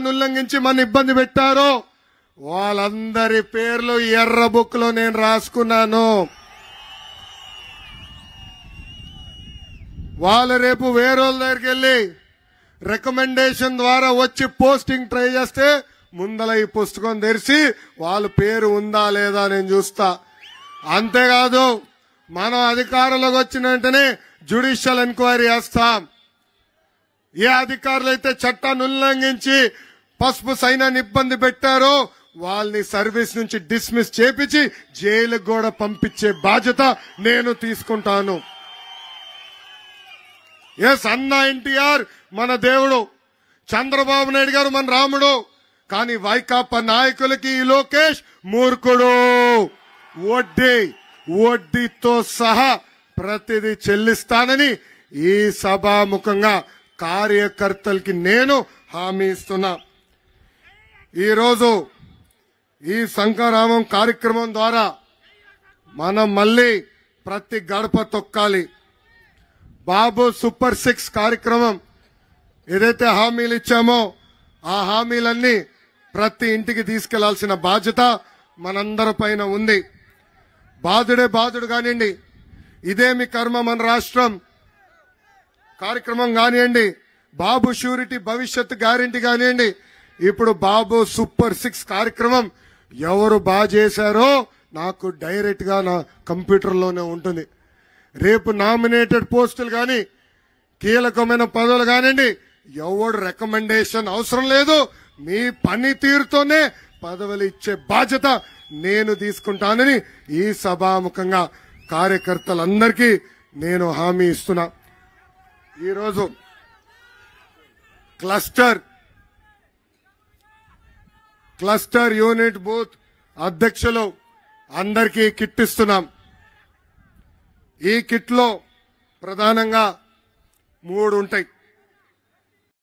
చట్టాన్ని ఉల్లంఘించి మన ఇబ్బంది పెట్టారో వాళ్ళందరి పేర్లు ఎర్ర బుక్ లో నేను రాసుకున్నాను. వాళ్ళు రేపు వేరేళ్ళ దగ్గరికి వెళ్ళి రికమెండేషన్ ద్వారా వచ్చి పోస్టింగ్ ట్రై చేస్తే ముందల ఈ పుస్తకం తెరిచి వాళ్ళ పేరు ఉందా లేదా నేను చూస్తా. అంతేకాదు మనం అధికారంలోకి వచ్చిన వెంటనే జ్యుడిషియల్ ఎంక్వైరీ చేస్తాం. ఏ అధికారులు అయితే చట్టాన్ని ఉల్లంఘించి పసుపు సైన్యాన్ని ఇబ్బంది పెట్టారో వాళ్ళని సర్వీస్ నుంచి డిస్మిస్ చేపించి జైలుకు కూడా పంపించే బాధ్యత నేను తీసుకుంటాను. ఎస్, అన్న ఎన్టీఆర్ మన దేవుడు, చంద్రబాబు నాయుడు గారు మన రాముడు. కానీ వైకాపా నాయకులకి ఈ లోకేష్ మూర్ఖుడు. వడ్డీతో సహా ప్రతిదీ చెల్లిస్తానని ఈ సభాముఖంగా కార్యకర్తలకి నేను హామీ ఇస్తున్నా. ఈరోజు ఈ శంఖారామం కార్యక్రమం ద్వారా మనం మళ్ళీ ప్రతి గడప తొక్కాలి. బాబు సూపర్ 6 కార్యక్రమం ఏదైతే హామీలు ఇచ్చామో ఆ హామీలన్నీ ప్రతి ఇంటికి తీసుకెళ్లాల్సిన బాధ్యత మనందరి పైన ఉంది. బాధుడు కానివ్వండి, ఇదేమి కర్మ మన రాష్ట్రం కార్యక్రమం కానివ్వండి, బాబు షూరిటీ భవిష్యత్ గ్యారెంటీ కానివ్వండి, ఇప్పుడు బాబు సూపర్ 6 కార్యక్రమం ఎవరు బాగా చేశారో నాకు డైరెక్ట్ గా నా కంప్యూటర్లోనే ఉంటుంది. రేపు నామినేటెడ్ పోస్టులు కానీ కీలకమైన పదవులు కానివ్వండి, ఎవడు రికమెండేషన్ అవసరం లేదు. మీ పనితీరుతోనే పదవులు ఇచ్చే బాధ్యత నేను తీసుకుంటానని ఈ సభాముఖంగా కార్యకర్తలందరికీ నేను హామీ ఇస్తున్నా. ఈరోజు క్లస్టర్ యూనిట్ బూత్ అధ్యక్షులు అందరికీ కిట్ ఇస్తున్నాం. ఈ కిట్లో ప్రధానంగా 3 ఉంటాయి.